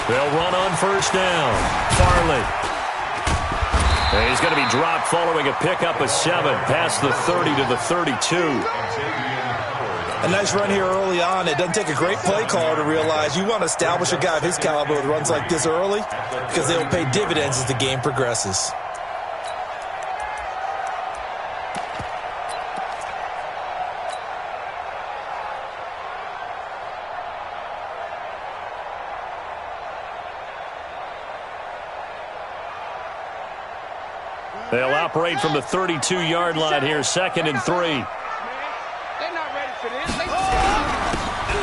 They'll run on first down. Farley. And he's going to be dropped following a pickup of 7 past the 30 to the 32. A nice run here early on. It doesn't take a great play caller to realize you want to establish a guy of his caliber with runs like this early because they'll pay dividends as the game progresses. They'll operate from the 32-yard line here, 2nd and 3.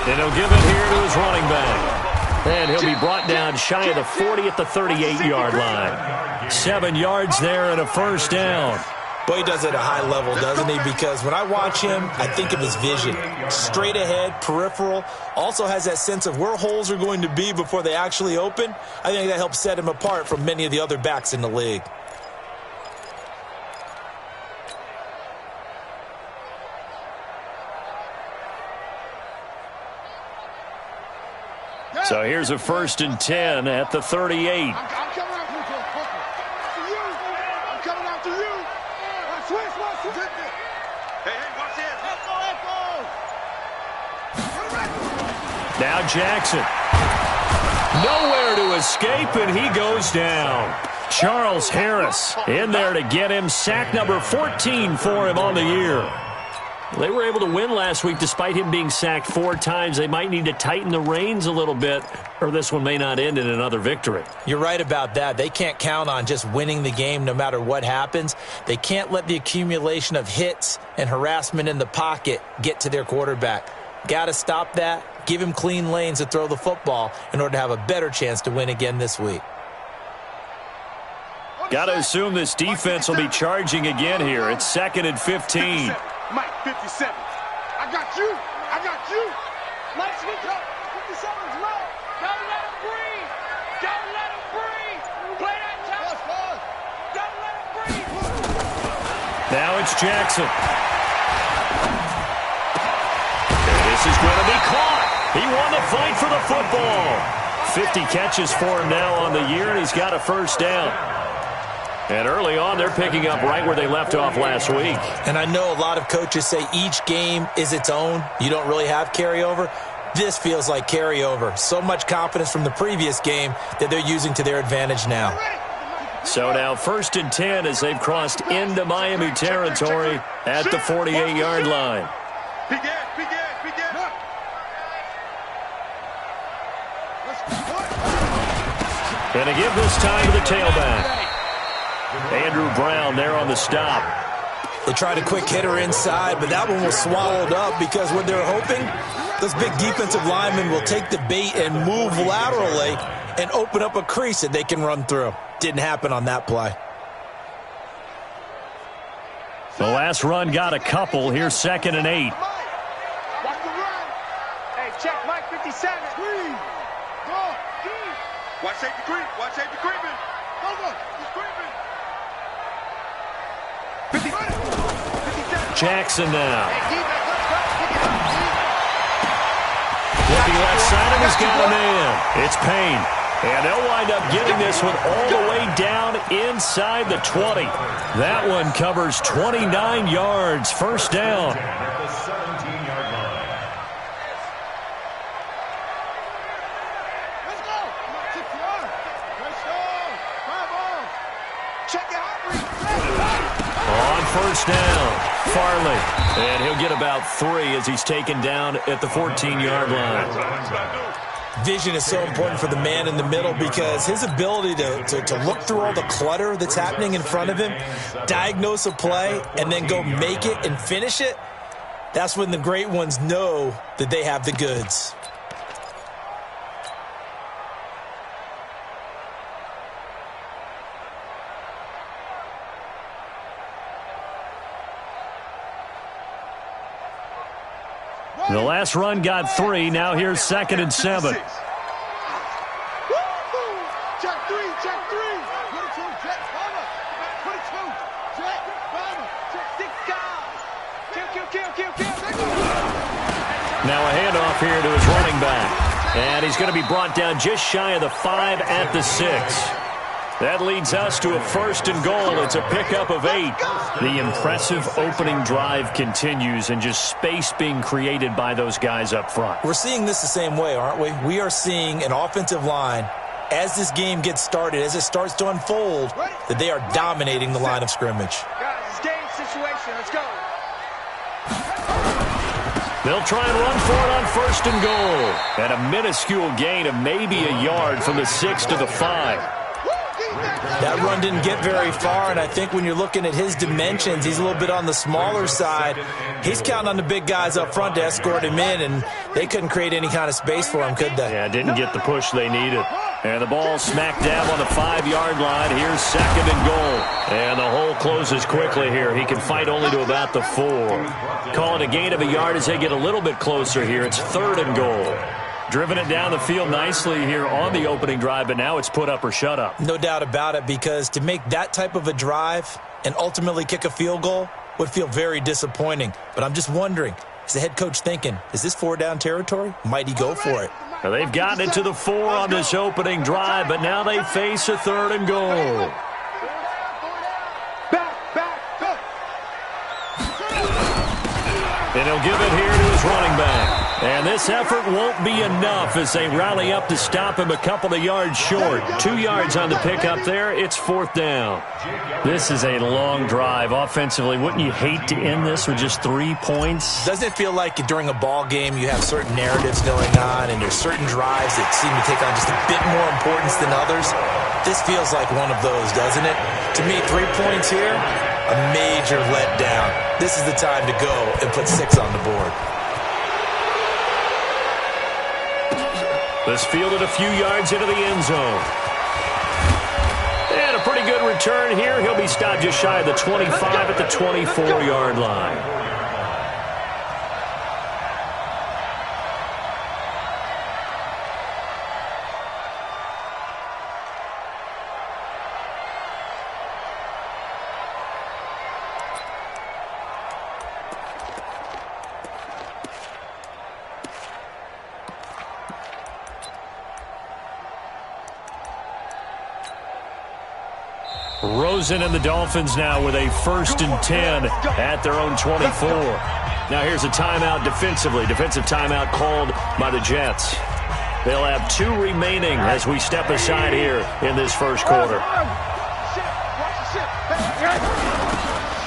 And he'll give it here to his running back. And he'll be brought down shy of the 40 at the 38-yard line. 7 yards there and a first down. Boy, he does it at a high level, doesn't he? Because when I watch him, I think of his vision. Straight ahead, peripheral. Also has that sense of where holes are going to be before they actually open. I think that helps set him apart from many of the other backs in the league. So here's a 1st and 10 at the 38. I'm coming after you. I'm coming after you. Switch. Hey, watch this. Let's go. Now Jackson. Nowhere to escape, and he goes down. Charles Harris in there to get him. Sack number 14 for him on the year. They were able to win last week despite him being sacked 4 times. They might need to tighten the reins a little bit, or this one may not end in another victory. You're right about that. They can't count on just winning the game no matter what happens. They can't let the accumulation of hits and harassment in the pocket get to their quarterback. Got to stop that, give him clean lanes to throw the football in order to have a better chance to win again this week. Got to assume this defense will be charging again here. It's 2nd and 15. Mike, 57. I got you. Mike, switch up. 57's low. Don't let him breathe. Play that time. Don't let him breathe. Now it's Jackson. This is going to be caught. He won the fight for the football. 50 catches for him now on the year, and he's got a first down. And early on, they're picking up right where they left off last week. And I know a lot of coaches say each game is its own. You don't really have carryover. This feels like carryover. So much confidence from the previous game that they're using to their advantage now. So now 1st and 10 as they've crossed into Miami territory at the 48-yard line. And to give this time to the tailback. Andrew Brown there on the stop. They tried a quick hitter inside, but that one was swallowed up because what they're hoping, those big defensive linemen will take the bait and move laterally and open up a crease that they can run through. Didn't happen on that play. The last run got a couple. Here's 2nd and 8. Watch the run. Hey, check Mike 57. Screen. Go. Watch safety creep. Creeping. Over. He's creeping. Jackson now. Looking left side of his got a man. It's Payne. And they'll wind up getting this one all the way down inside the 20. That one covers 29 yards. First down. First down, Farley. And he'll get about 3 as he's taken down at the 14-yard line. Vision is so important for the man in the middle because his ability to look through all the clutter that's happening in front of him, diagnose a play, and then go make it and finish it, that's when the great ones know that they have the goods. The last run got 3. Now here's 2nd and 7. Check 3. Check 3. 22. Check Bomber. 22. Check Bomber. Check 6 guys. Kill. Now Now a handoff here to his running back. And he's going to be brought down just shy of the 5 at the 6. That leads us to a 1st and goal. It's a pickup of 8. The impressive opening drive continues, and just space being created by those guys up front. We're seeing this the same way, aren't we? We are seeing an offensive line, as this game gets started, as it starts to unfold, that they are dominating the line of scrimmage. Guys, it's game situation. Let's go. They'll try and run for it on 1st and goal. And a minuscule gain of maybe a yard from the 6 to the 5. That run didn't get very far, and I think when you're looking at his dimensions, he's a little bit on the smaller side. He's counting on the big guys up front to escort him in, and they couldn't create any kind of space for him, could they? Yeah, didn't get the push they needed. And the ball smack dab on the 5-yard line. Here's 2nd and goal. And the hole closes quickly here. He can fight only to about the 4. Call it a gain of a yard as they get a little bit closer here. It's 3rd and goal. Driven it down the field nicely here on the opening drive, but now it's put up or shut up. No doubt about it, because to make that type of a drive and ultimately kick a field goal would feel very disappointing. But I'm just wondering, is the head coach thinking, is this 4-down territory? Might he go for it? Now they've gotten it to the 4 on this opening drive, but now they face a 3rd and goal. Back, go. And he'll give it here to his running back. And this effort won't be enough as they rally up to stop him a couple of yards short. 2 yards on the pickup there. It's 4th down. This is a long drive offensively. Wouldn't you hate to end this with just 3 points? Doesn't it feel like during a ball game you have certain narratives going on and there's certain drives that seem to take on just a bit more importance than others? This feels like one of those, doesn't it? To me, 3 points here, a major letdown. This is the time to go and put 6 on the board. This fielded a few yards into the end zone. And a pretty good return here. He'll be stopped just shy of the 25 at the 24-yard line. Rosen and the Dolphins now with a 1st and 10 at their own 24. Now here's a timeout defensively. Defensive timeout called by the Jets. They'll have 2 remaining as we step aside here in this 1st quarter.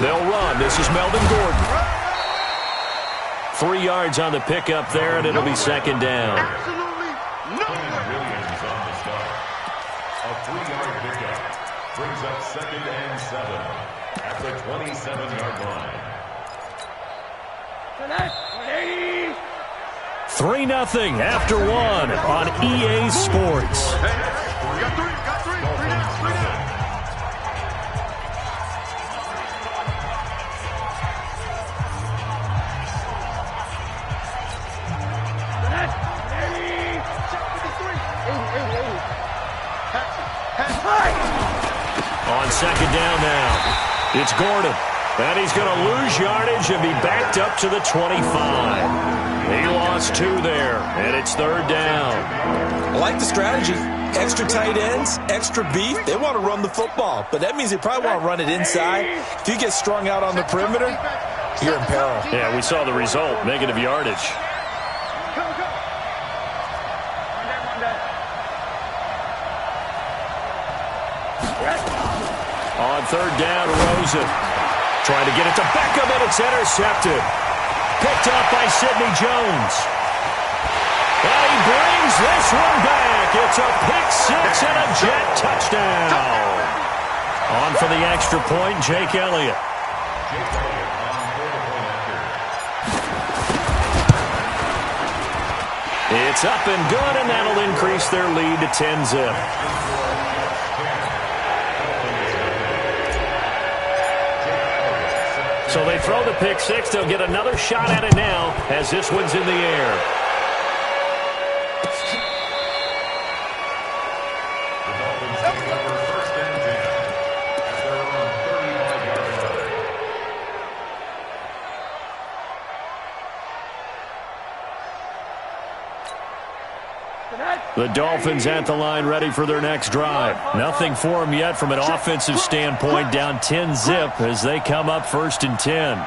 They'll run. This is Melvin Gordon. 3 yards on the pickup there, and it'll be 2nd down. Absolutely no. A 3-yard pickup brings up 2nd and 7 at the 27-yard line. 3-0 after 1 on EA Sports. Got three. 3 down. On 2nd down now, it's Gordon. And he's going to lose yardage and be backed up to the 25. He lost 2 there, and it's 3rd down. I like the strategy. Extra tight ends, extra beef. They want to run the football, but that means they probably want to run it inside. If you get strung out on the perimeter, you're in peril. Yeah, we saw the result, negative yardage. On 3rd down, Rosen trying to get it to Beckham, and it's intercepted. Picked up by Sidney Jones. And he brings this one back. It's a pick 6 and a Jet touchdown. On for the extra point, Jake Elliott. It's up and good, and that'll increase their lead to 10-zip. So they throw the pick 6. They'll get another shot at it now as this one's in the air. The Dolphins at the line ready for their next drive. Nothing for them yet from an offensive standpoint, down 10-zip as they come up 1st and 10.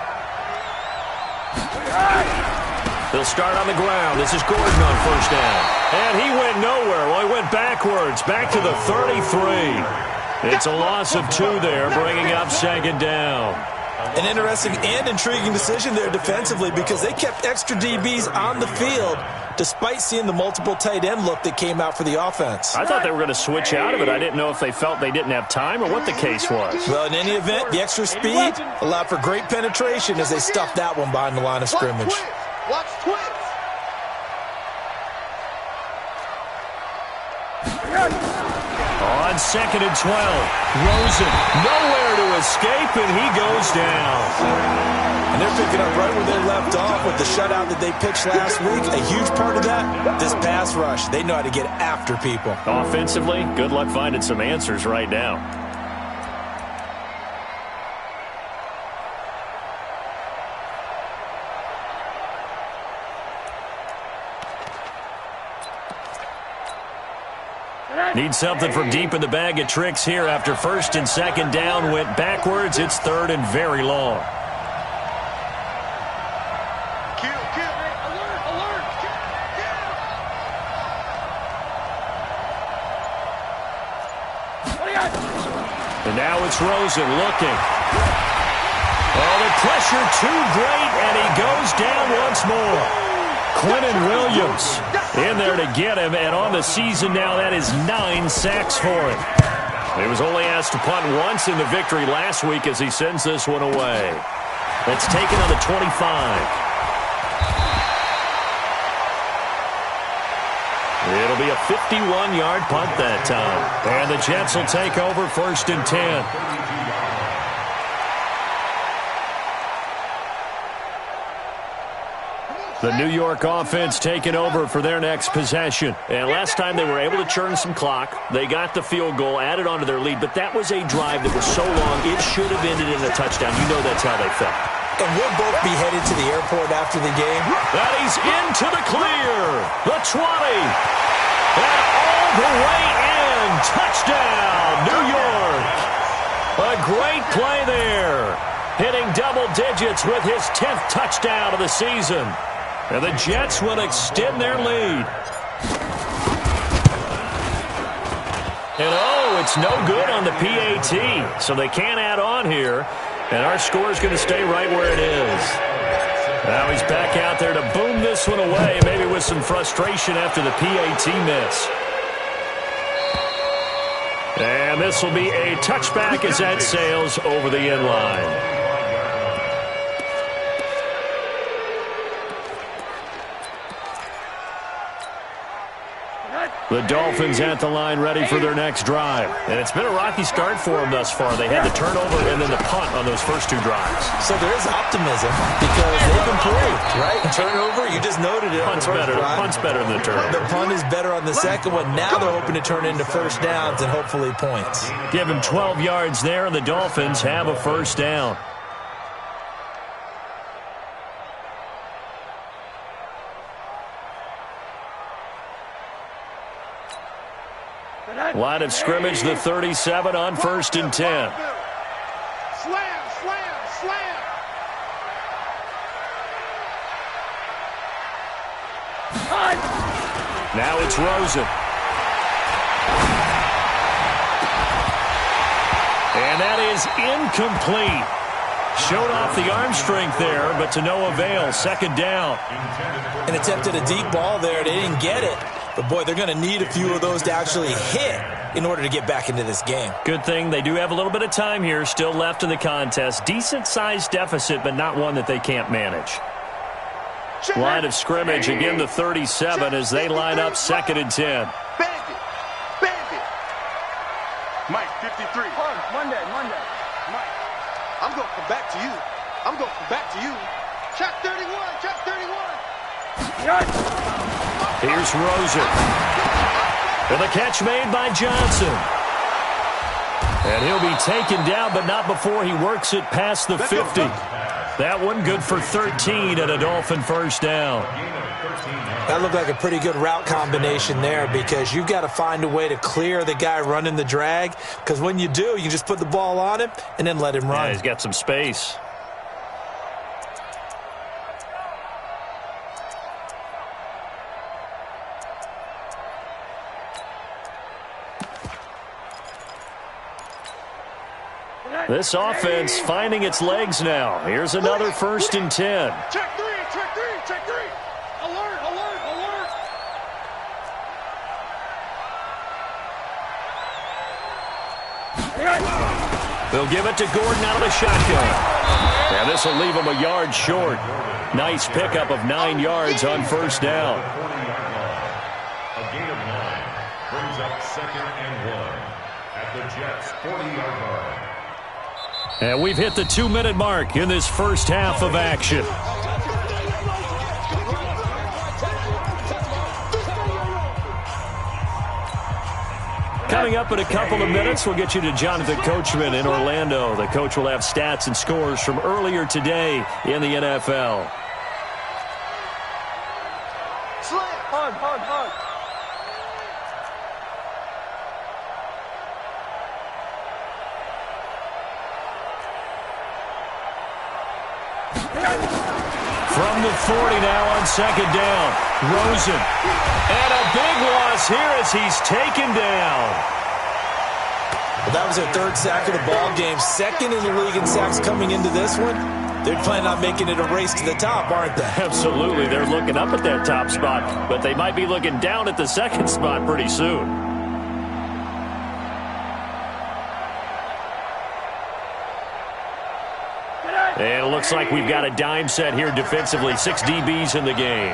They'll start on the ground. This is Gordon on 1st down. And he went nowhere. Well, he went backwards, back to the 33. It's a loss of 2 there, bringing up 2nd down. An interesting and intriguing decision there defensively because they kept extra DBs on the field despite seeing the multiple tight end look that came out for the offense. I thought they were going to switch out of it. I didn't know if they felt they didn't have time or what the case was. Well, in any event, the extra speed allowed for great penetration as they stuffed that one behind the line of scrimmage. Watch twins. On 2nd and 12, Rosen nowhere to escape, and he goes down. And they're picking up right where they left off with the shutout that they pitched last week. A huge part of that, this pass rush. They know how to get after people. Offensively, good luck finding some answers right now. Need something from deep in the bag of tricks here after 1st and 2nd down went backwards. It's 3rd and very long. Kill. Alert. And now it's Rosen looking. Oh, the pressure too great, and he goes down once more. Quinnen Williams in there to get him, and on the season now, that is 9 sacks for him. He was only asked to punt once in the victory last week as he sends this one away. That's taken on the 25. It'll be a 51-yard punt that time. And the Jets will take over 1st and 10. The New York offense taking over for their next possession. And last time they were able to churn some clock. They got the field goal, added onto their lead, but that was a drive that was so long it should have ended in a touchdown. You know that's how they felt. And we'll both be headed to the airport after the game. That he's into the clear. The 20. And all the way in. Touchdown, New York. A great play there. Hitting double digits with his 10th touchdown of the season. And the Jets will extend their lead. And oh, it's no good on the PAT. So they can't add on here. And our score is going to stay right where it is. Now he's back out there to boom this one away, maybe with some frustration after the PAT miss. And this will be a touchback as that sails over the end line. The Dolphins at the line ready for their next drive. And it's been a rocky start for them thus far. They had the turnover and then the punt on those first 2 drives. So there is optimism because they've improved, right? Turnover, you just noted it. Punt's better than the turnover. The punt is better on the second one. Now they're hoping to turn into 1st downs and hopefully points. Give him 12 yards there, and the Dolphins have a 1st down. Line of scrimmage, the 37 on 1st and 10. Slam. Now it's Rosen. And that is incomplete. Showed off the arm strength there, but to no avail. 2nd down. And attempted a deep ball there. They didn't get it. But, boy, they're going to need a few of those to actually hit in order to get back into this game. Good thing they do have a little bit of time here still left in the contest. Decent-sized deficit, but not one that they can't manage. Line of scrimmage, again the 37 as they line up 2nd and 10. Bandit. Mike, 53. Monday. Mike, I'm going to come back to you. Check 31. Here's Rosen. And the catch made by Johnson. And he'll be taken down, but not before he works it past the 50. That one good for 13 and a Dolphin first down. That looked like a pretty good route combination there because you've got to find a way to clear the guy running the drag, because when you do, you just put the ball on him and then let him run. Yeah, he's got some space. This offense finding its legs now. Here's another 1st and 10. Check three, check three, check three. Alert, alert, alert. They'll give it to Gordon out of the shotgun. And this will leave him a yard short. Nice pickup of 9 yards on first down. A gain of 9 brings up 2nd and 1 at the Jets' 40-yard line. And we've hit the 2-minute mark in this first half of action. Coming up in a couple of minutes, we'll get you to Jonathan Coachman in Orlando. The coach will have stats and scores from earlier today in the NFL. Hard, hard, hard. From the 40 now on 2nd down. Rosen. And a big loss here as he's taken down. Well, that was their 3rd sack of the ball game. 2nd in the league in sacks coming into this one. They're planning on making it a race to the top, aren't they? Absolutely. They're looking up at that top spot, but they might be looking down at the 2nd spot pretty soon. And it looks like we've got a dime set here defensively. 6 DBs in the game.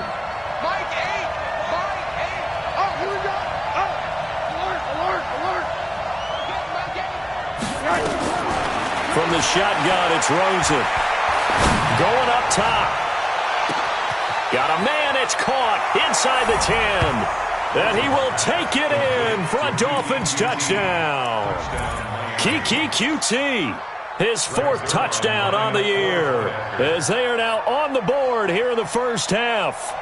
Mike 8. Mike 8. Oh, here we go. Oh, alert, alert, alert. Mike 8. From the shotgun, it's Rosen. Going up top. Got a man. It's caught inside the 10. And he will take it in for a Dolphins touchdown. Keke Coutee. His 4th touchdown on the year as they are now on the board here in the first half.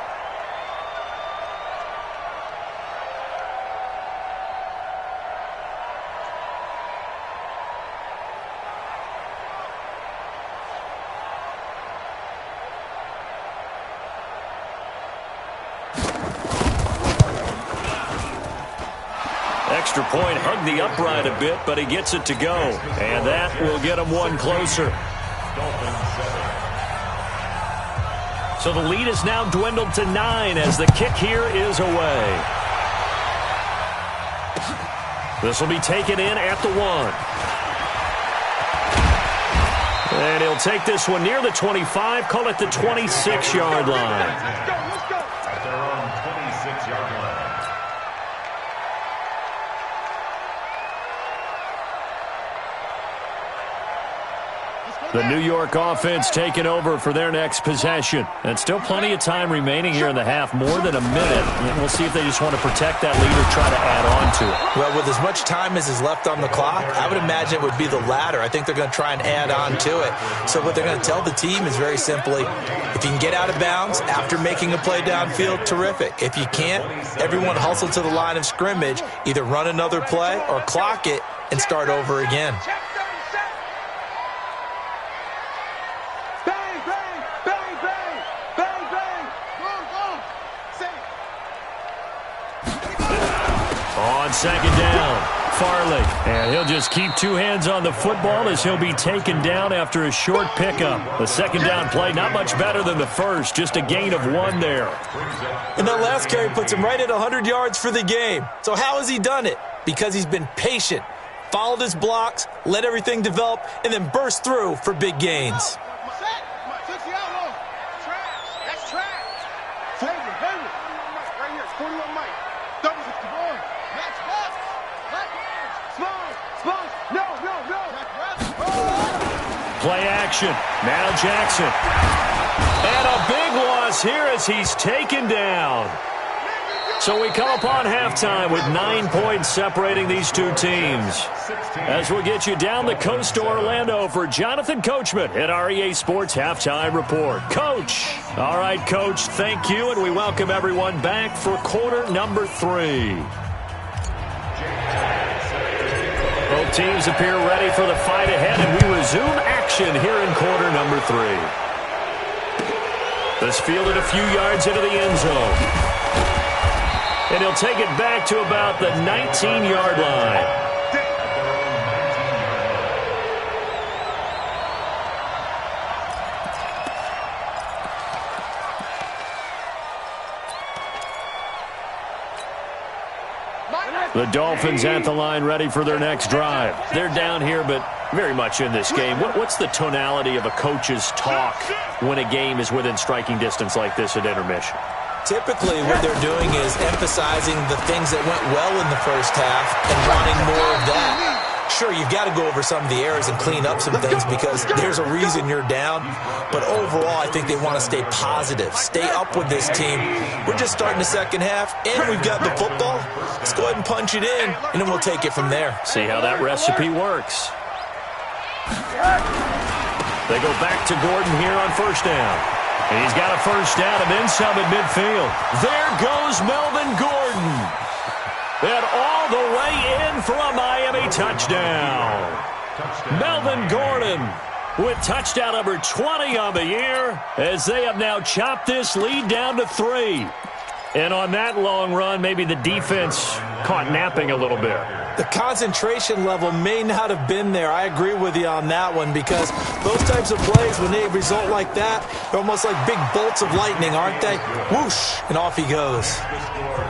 Extra point, hugged the upright a bit, but he gets it to go. And that will get him one closer. So the lead is now dwindled to 9 as the kick here is away. This will be taken in at the 1. And he'll take this one near the 25, call it the 26-yard line. Let's go, let's go. At their own 26-yard line. The New York offense taking over for their next possession. And still plenty of time remaining here in the half, more than a minute. And we'll see if they just want to protect that lead or try to add on to it. Well, with as much time as is left on the clock, I would imagine it would be the latter. I think they're going to try and add on to it. So what they're going to tell the team is very simply, if you can get out of bounds after making a play downfield, terrific. If you can't, everyone hustle to the line of scrimmage, either run another play or clock it and start over again. Check 37. Bang, bang, bang, bang, bang, bang. Go, go. Safe. On 2nd down, Farley. And he'll just keep 2 hands on the football as he'll be taken down after a short pickup. The 2nd down play, not much better than the first, just a gain of 1 there. And that last carry puts him right at 100 yards for the game. So how has he done it? Because he's been patient, followed his blocks, let everything develop, and then burst through for big gains. That's trash. Favorite. Right here, 41 Mike. Double 61. Match box. Small. No. Play action. Now Jackson. And a big loss here as he's taken down. So we come upon halftime with 9 points separating these two teams. As we'll get you down the coast to Orlando for Jonathan Coachman at our EA Sports Halftime Report. Coach. All right, Coach, thank you, and we welcome everyone back for quarter number 3. Both teams appear ready for the fight ahead, and we resume action here in quarter number 3. This fielded a few yards into the end zone. And he'll take it back to about the 19-yard line. The Dolphins at the line ready for their next drive. They're down here, but very much in this game. What's the tonality of a coach's talk when a game is within striking distance like this at intermission? Typically, what they're doing is emphasizing the things that went well in the first half and wanting more of that. Sure, you've got to go over some of the errors and clean up some things because there's a reason you're down. But overall, I think they want to stay positive, stay up with this team. We're just starting the second half, and we've got the football. Let's go ahead and punch it in, and then we'll take it from there. See how that recipe works. They go back to Gordon here on first down. And he's got a first down and then some at midfield. There goes Melvin Gordon. And all the way in for a Miami touchdown. Melvin Gordon with touchdown number 20 on the year as they have now chopped this lead down to 3. And on that long run, maybe the defense caught napping a little bit. The concentration level may not have been there. I agree with you on that one because those types of plays, when they result like that, they're almost like big bolts of lightning, aren't they? Whoosh, and off he goes.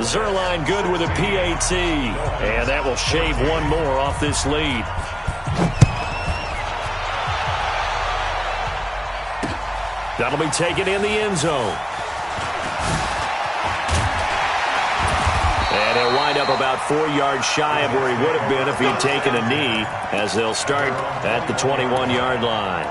Zerline good with a PAT, and that will shave one more off this lead. That'll be taken in the end zone. And he'll wind up about 4 yards shy of where he would have been if he'd taken a knee, as they'll start at the 21-yard line.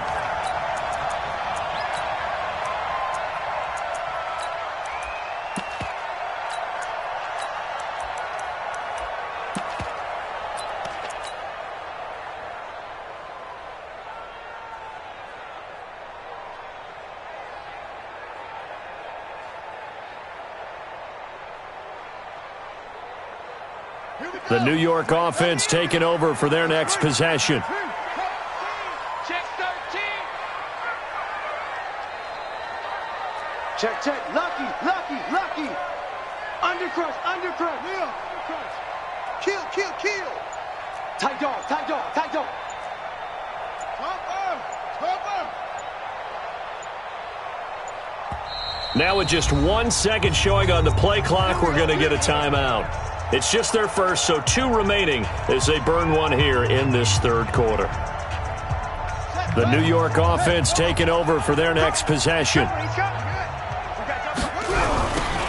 The New York offense taking over for their next possession. Check 13. Check. Lucky. Undercrush. Neil. Kill. Tight dog. Cover. Now with just 1 second showing on the play clock, we're going to get a timeout. It's just their first, so 2 remaining as they burn one here in this third quarter. The New York offense taking over for their next possession.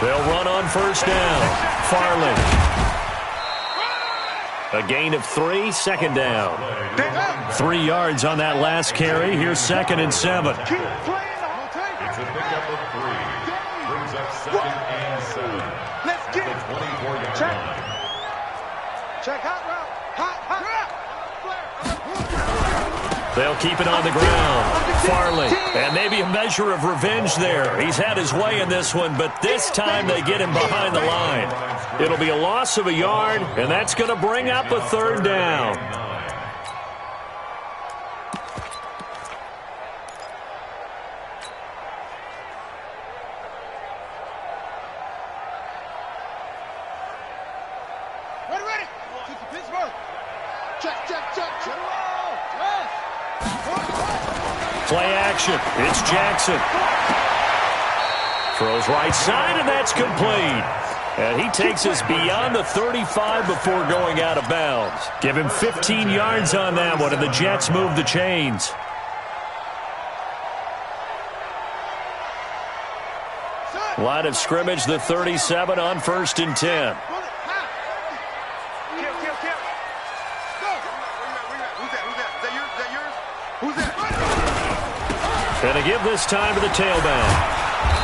They'll run on first down. Farley. A gain of 3, second down. 3 yards on that last carry. Here's 2nd and 7. It's a pickup of 3. Brings up 2nd and 7. Let's get it. 24-yard line. Check hot route. They'll keep it on the ground. Farley. And maybe a measure of revenge there. He's had his way in this one, but this time they get him behind the line. It'll be a loss of a yard, and that's going to bring up a third down. Ready. Pittsburgh. Check. Play action. It's Jackson. Throws right side, and that's complete. And he takes us beyond the 35 before going out of bounds. Give him 15 yards on that one, and the Jets move the chains. Line of scrimmage, the 37 on 1st and 10. And to give this time to the tailback.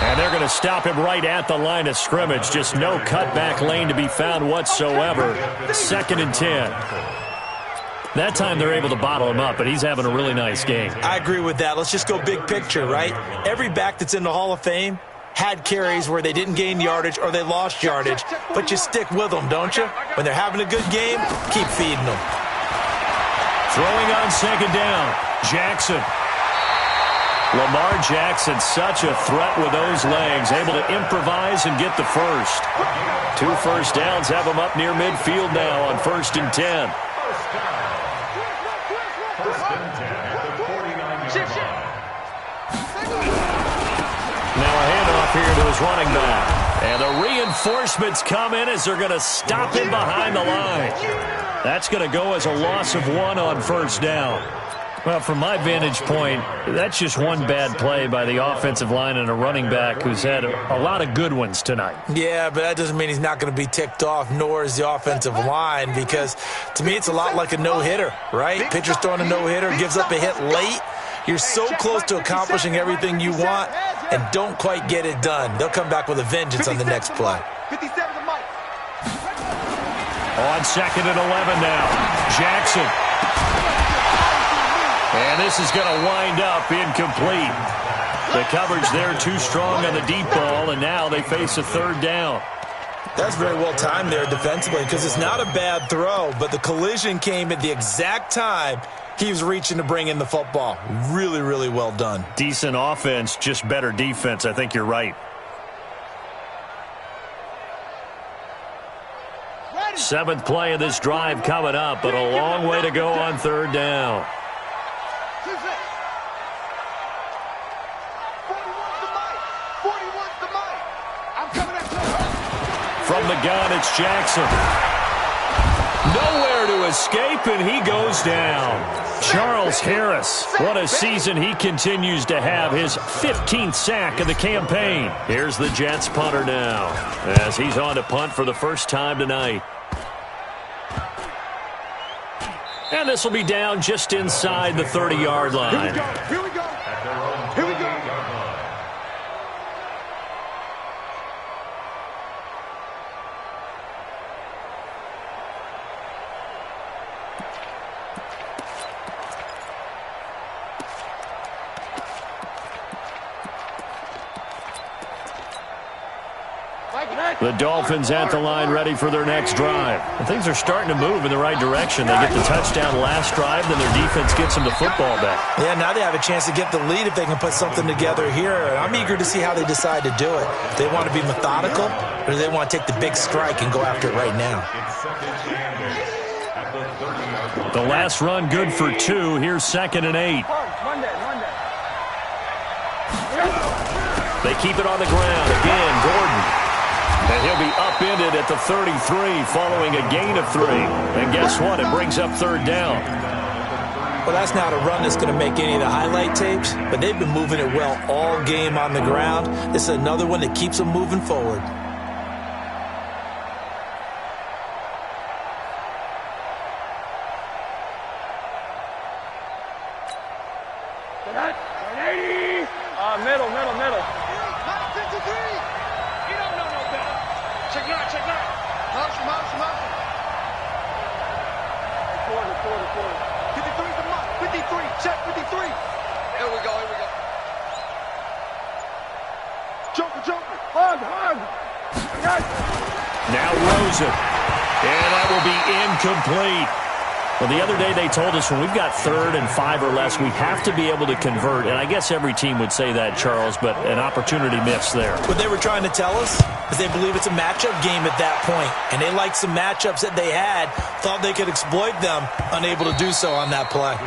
And they're going to stop him right at the line of scrimmage. Just no cutback lane to be found whatsoever. 2nd and 10. That time they're able to bottle him up, but he's having a really nice game. I agree with that. Let's just go big picture, right? Every back that's in the Hall of Fame had carries where they didn't gain yardage or they lost yardage, but you stick with them, don't you? When they're having a good game, keep feeding them. Throwing on 2nd down, Jackson. Lamar Jackson, such a threat with those legs, able to improvise and get the first. 2 first downs have him up near midfield now on 1st and 10. First and 10 at the 49-yard line. Now a handoff here to his running back. And the reinforcements come in as they're going to stop him behind the line. That's going to go as a loss of 1 on 1st down. Well, from my vantage point, that's just one bad play by the offensive line and a running back who's had a lot of good ones tonight. Yeah, but that doesn't mean he's not going to be ticked off, nor is the offensive line, because to me it's a lot like a no-hitter, right? Pitcher's throwing a no-hitter, gives up a hit late. You're so close to accomplishing everything you want and don't quite get it done. They'll come back with a vengeance on the next play. On 2nd and 11 now, Jackson. And this is going to wind up incomplete. The coverage there too strong on the deep ball, and now they face a 3rd down. That's very well timed there defensively because it's not a bad throw, but the collision came at the exact time he was reaching to bring in the football. Really, really well done. Decent offense, just better defense. I think you're right. 7th play of this drive coming up, but a long way to go on 3rd down. From the gun, it's Jackson. Nowhere to escape, and he goes down. Charles Harris, what a season he continues to have. His 15th sack of the campaign. Here's the Jets punter now, as he's on to punt for the first time tonight. And this will be down just inside the 30-yard line. Here we go. Here we go. The Dolphins at the line ready for their next drive. And things are starting to move in the right direction. They get the touchdown last drive, then their defense gets them the football back. Yeah, now they have a chance to get the lead if they can put something together here. And I'm eager to see how they decide to do it. Do they want to be methodical, or do they want to take the big strike and go after it right now? The last run good for 2. Here's 2nd and 8. They keep it on the ground. Again, Gordon. And he'll be upended at the 33 following a gain of 3. And guess what? It brings up 3rd down. Well, that's not a run that's going to make any of the highlight tapes, but they've been moving it well all game on the ground. This is another one that keeps them moving forward. Middle. 53. You don't know no better. Check right. Motion. 53's the mark. 53. Check 53. Here we go. Joker. Hug. Now Rosen. And that will be incomplete. Well, the other day they told us when we've got 3rd and 5 or less, we have to be able to convert. And I guess every team would say that, Charles, but an opportunity missed there. What they were trying to tell us is they believe it's a matchup game at that point. And they liked some matchups that they had, thought they could exploit them, unable to do so on that play.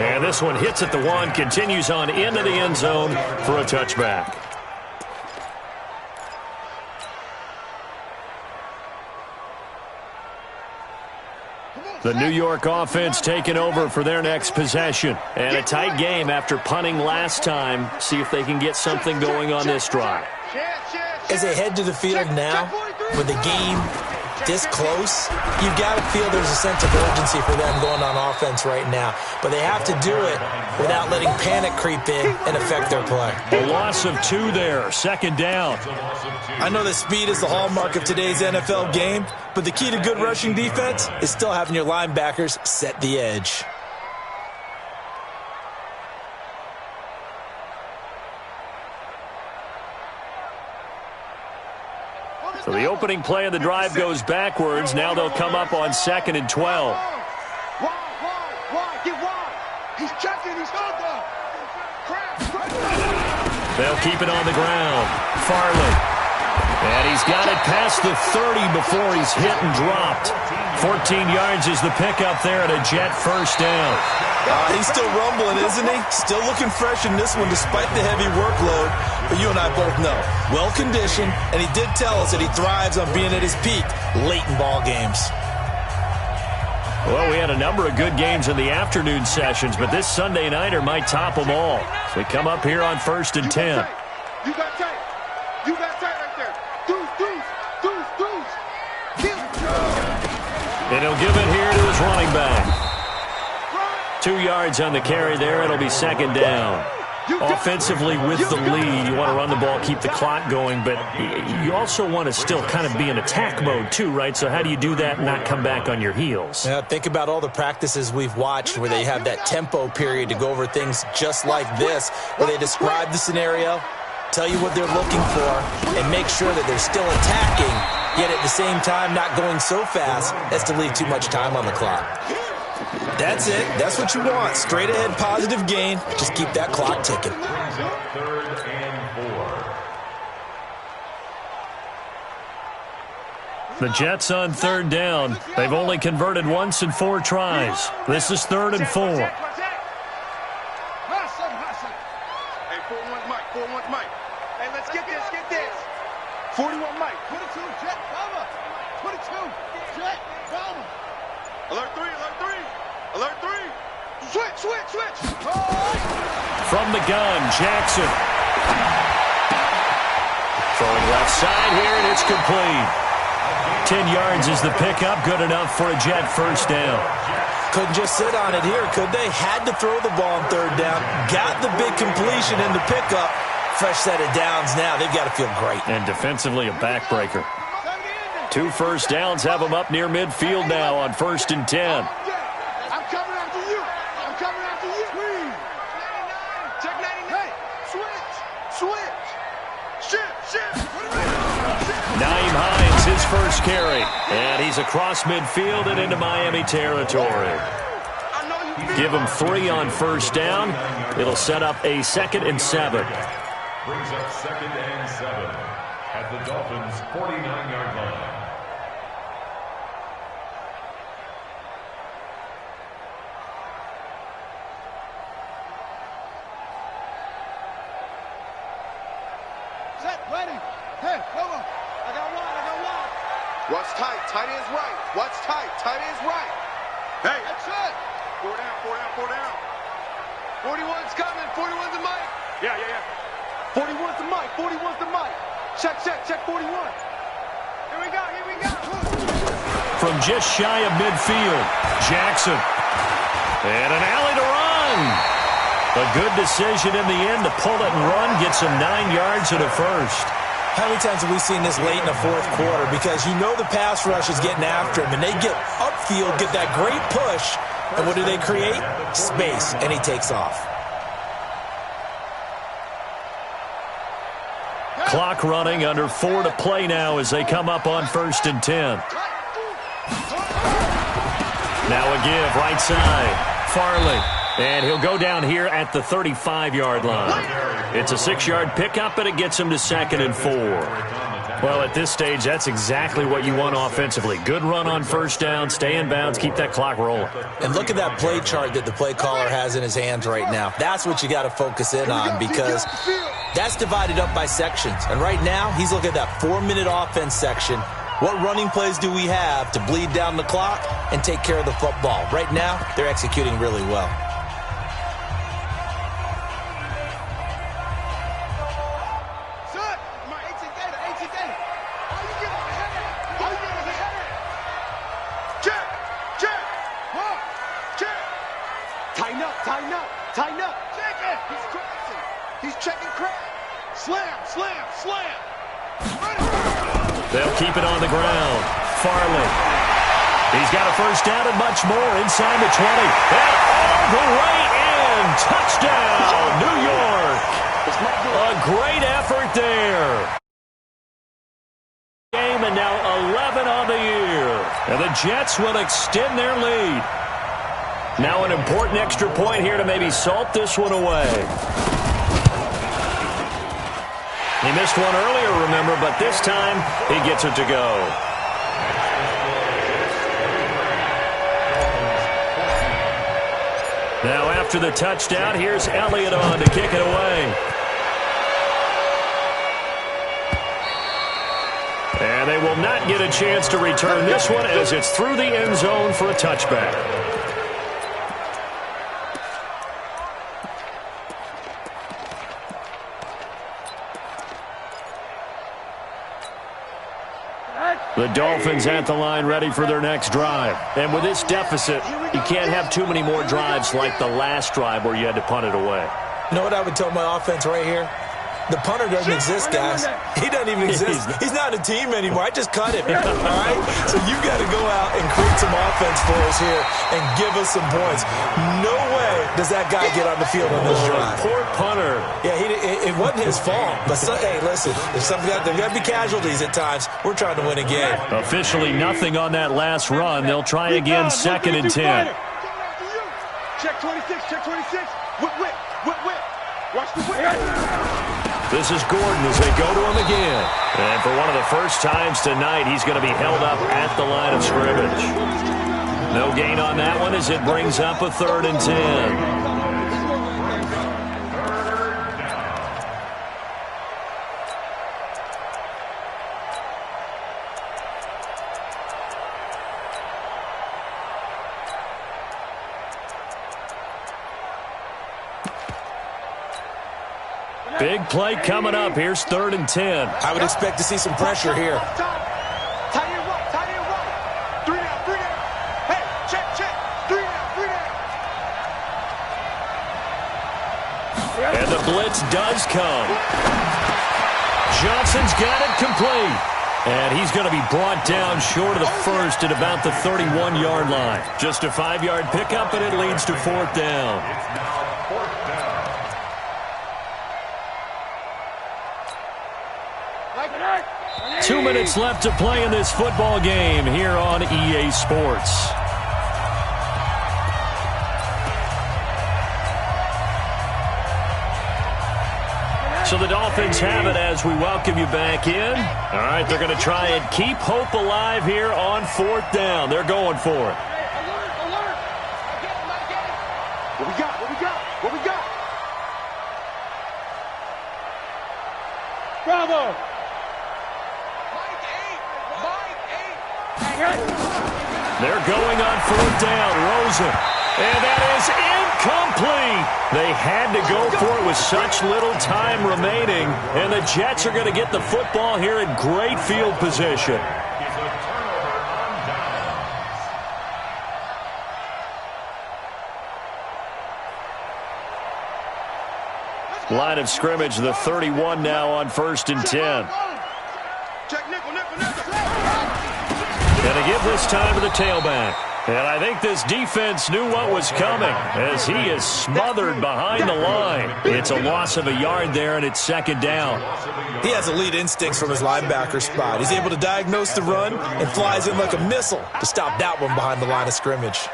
And this one hits at the 1, continues on into the end zone for a touchback. The New York offense taking over for their next possession. And a tight game after punting last time. See if they can get something going on this drive. As they head to the field now, with the game this close, you've got to feel there's a sense of urgency for them going on offense right now. But they have to do it without letting panic creep in and affect their play. A loss of 2 there, second down. I know that speed is the hallmark of today's NFL game, but the key to good rushing defense is still having your linebackers set the edge. So the opening play of the drive goes backwards. Now they'll come up on 2nd and 12. Why? Get wide. He's checking. He's on there. They'll keep it on the ground. Farley. And he's got it past the 30 before he's hit and dropped. 14 yards is the pickup there at a Jet first down. He's still rumbling, isn't he? Still looking fresh in this one despite the heavy workload. But you and I both know, well-conditioned, and he did tell us that he thrives on being at his peak late in ball games. Well, we had a number of good games in the afternoon sessions, but this Sunday nighter might top them all. So we come up here on 1st and 10. You got tight. You got tight right there. Deuce. And he'll give it here to his running back. 2 yards on the carry there. It'll be second down. Offensively with the lead, you want to run the ball, keep the clock going, but you also want to still kind of be in attack mode too, right? So how do you do that and not come back on your heels? Yeah, think about all the practices we've watched where they have that tempo period to go over things just like this, where they describe the scenario, tell you what they're looking for, and make sure that they're still attacking, yet at the same time not going so fast as to leave too much time on the clock. That's it. That's what you want. Straight ahead, positive gain. Just keep that clock ticking. 3rd and 4. The Jets on 3rd down. They've only converted once in 4 tries. This is 3rd and 4. Hey, 4-1 Mike. 4-1 Mike. Hey, let's get this. 41 Mike. 22, Jet, Bama. 22, Jet, Bama. Alert 3. Switch. From the gun, Jackson. Throwing left side here, and it's complete. 10 yards is the pickup, good enough for a Jet first down. Couldn't just sit on it here, could they? Had to throw the ball on 3rd down. Got the big completion in the pickup. Fresh set of downs now. They've got to feel great. And defensively, a backbreaker. 2 first downs have them up near midfield now on 1st and 10. Nyheim Hines, his first carry. And he's across midfield and into Miami territory. Give him 3 on first down. It'll set up a 2nd and 7. Brings up 2nd and 7 at the Dolphins' 49-yard line. Ready. Hey, come on. I got one. Watch tight. Tight ends right. Watch tight. Tight ends right. Hey. That's it. 4 down. 41's coming. 41's the Mike. Yeah. 41's the Mike. Check 41. Here we go. From just shy of midfield, Jackson. And an alley to run. A good decision in the end to pull it and run, gets him 9 yards and a first. How many times have we seen this late in the 4th quarter? Because you know the pass rush is getting after him, and they get upfield, get that great push, and what do they create? Space, and he takes off. Clock running, under 4 to play now as they come up on 1st and 10. Now a give, right side, Farley. And he'll go down here at the 35-yard line. It's a 6-yard pickup, but it gets him to 2nd and 4. Well, at this stage, that's exactly what you want offensively. Good run on first down, stay in bounds, keep that clock rolling. And look at that play chart that the play caller has in his hands right now. That's what you got to focus in on because that's divided up by sections. And right now, he's looking at that 4-minute offense section. What running plays do we have to bleed down the clock and take care of the football? Right now, they're executing really well. Tighten up. Check it. He's crossing. He's checking crap. Slam, slam, slam. They'll keep it on the ground. Farley. He's got a first down and much more inside the 20. And all the way in. Touchdown, New York. A great effort there. Game and now 11 on the year. And the Jets will extend their lead. Now an important extra point here to maybe salt this one away. He missed one earlier, remember, but this time he gets it to go. Now after the touchdown, here's Elliott on to kick it away. And they will not get a chance to return this one as it's through the end zone for a touchback. The Dolphins at the line ready for their next drive. And with this deficit, you can't have too many more drives like the last drive where you had to punt it away. You know what I would tell my offense right here? The punter doesn't exist, guys. He doesn't even exist. He's not a team anymore. I just cut him, all right? So you got to go out and create some offense for us here and give us some points. No way does that guy get on the field on this drive. Poor punter. Yeah, it wasn't his fault. But, hey, listen, there's got to be casualties at times. We're trying to win a game. Officially nothing on that last run. They'll try again, 2nd and 10. Check 26, check 26. Whip. Watch the whip. This is Gordon as they go to him again. And for one of the first times tonight, he's going to be held up at the line of scrimmage. No gain on that one as it brings up a 3rd and 10. Big play coming up. Here's 3rd and 10. I would expect to see some pressure here. Tight end right. 3 down. Hey, check. 3 down. And the blitz does come. Johnson's got it complete. And he's going to be brought down short of the first at about the 31-yard line. Just a 5-yard pickup, and it leads to 4th down. 2 minutes left to play in this football game here on EA Sports. So the Dolphins have it as we welcome you back in. All right, they're going to try and keep hope alive here on 4th down. They're going for it. What we got? Bravo! They're going on 4th down. Rosen. And that is incomplete. They had to go for it with such little time remaining. And the Jets are going to get the football here in great field position. Line of scrimmage, the 31 now on 1st and 10. And to give this time to the tailback. And I think this defense knew what was coming as he is smothered behind the line. It's a loss of a yard there, and it's 2nd down. He has elite instincts from his linebacker spot. He's able to diagnose the run and flies in like a missile to stop that one behind the line of scrimmage.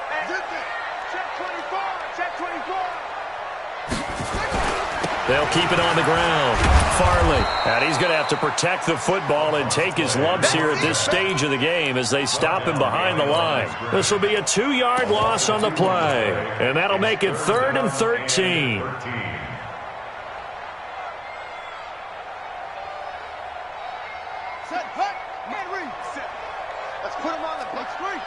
They'll keep it on the ground. Farley. And he's going to have to protect the football and take his lumps here at this stage of the game as they stop him behind the line. This will be a 2-yard loss on the play. And that'll make it 3rd and 13. Set, hut, man, read. Set. Let's put him on the big screen.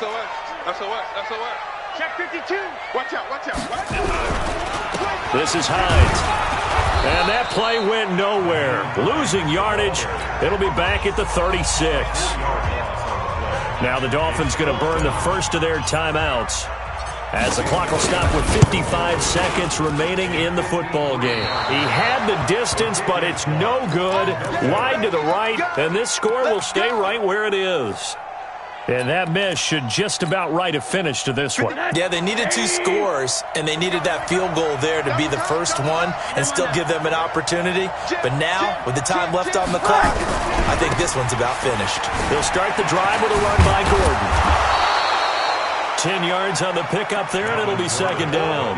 SOS. Check 52. Watch out. This is Hines. And that play went nowhere. Losing yardage. It'll be back at the 36. Now the Dolphins going to burn the first of their timeouts as the clock will stop with 55 seconds remaining in the football game. He had the distance, but it's no good. Wide to the right, and this score will stay right where it is. And that miss should just about write a finish to this one. Yeah, they needed 2 scores, and they needed that field goal there to be the first one and still give them an opportunity. But now, with the time left on the clock, I think this one's about finished. They'll start the drive with a run by Gordon. 10 yards on the pickup there, and it'll be second down.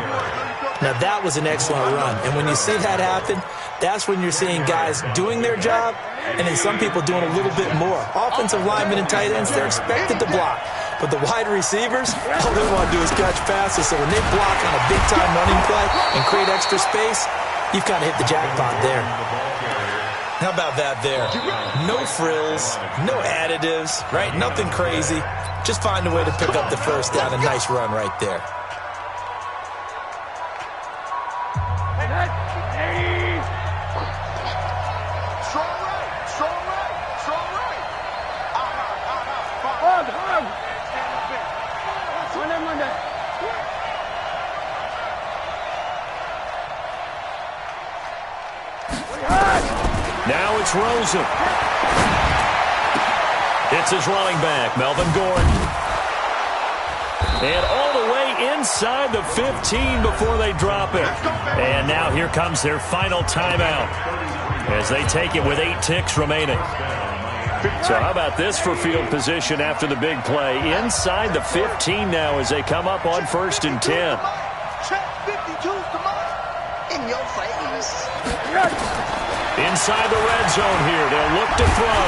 Now, that was an excellent run. And when you see that happen, that's when you're seeing guys doing their job and then some people doing a little bit more. Offensive linemen and tight ends, they're expected to block. But the wide receivers, all they want to do is catch passes. So when they block on a big-time running play and create extra space, you've kind of hit the jackpot there. How about that there? No frills, no additives, right? Nothing crazy. Just find a way to pick up the first down. A nice run right there. Now it's Rosen. It's his running back, Melvin Gordon. And all the way inside the 15 before they drop it. And now here comes their final timeout as they take it with 8 ticks remaining. So how about this for field position after the big play? Inside the 15 now as they come up on 1st and 10. In your face. Inside the red zone here. They'll look to throw.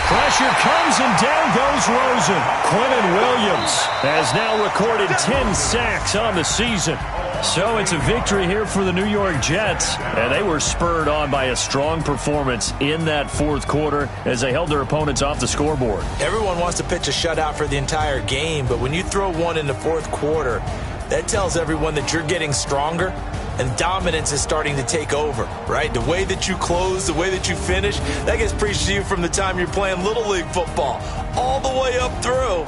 Pressure comes and down goes Rosen. Quentin Williams has now recorded 10 sacks on the season. So it's a victory here for the New York Jets. And they were spurred on by a strong performance in that 4th quarter as they held their opponents off the scoreboard. Everyone wants to pitch a shutout for the entire game, but when you throw one in the 4th quarter, that tells everyone that you're getting stronger and dominance is starting to take over, right? The way that you close, the way that you finish, that gets preached to you from the time you're playing Little League football all the way up through.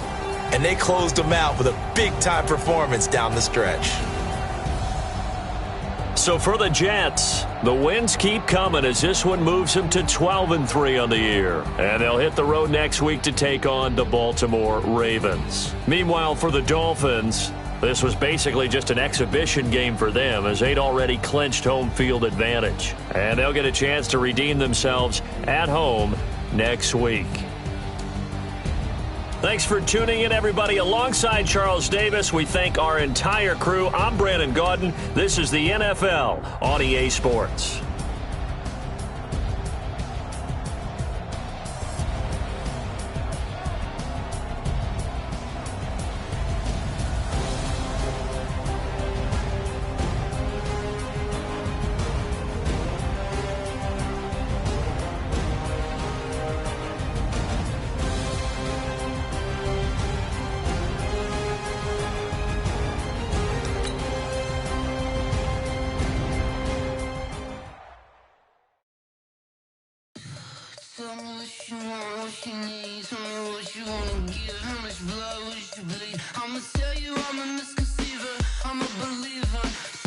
And they closed them out with a big-time performance down the stretch. So for the Jets, the wins keep coming as this one moves them to 12-3 on the year. And they'll hit the road next week to take on the Baltimore Ravens. Meanwhile, for the Dolphins, this was basically just an exhibition game for them as they'd already clinched home field advantage. And they'll get a chance to redeem themselves at home next week. Thanks for tuning in, everybody. Alongside Charles Davis, we thank our entire crew. I'm Brandon Gaudin. This is the NFL on EA Sports. Tell me what you want, what you need. Tell me what you wanna give. How much blood would you bleed? I'ma tell you I'm a misconceiver. I'm a believer.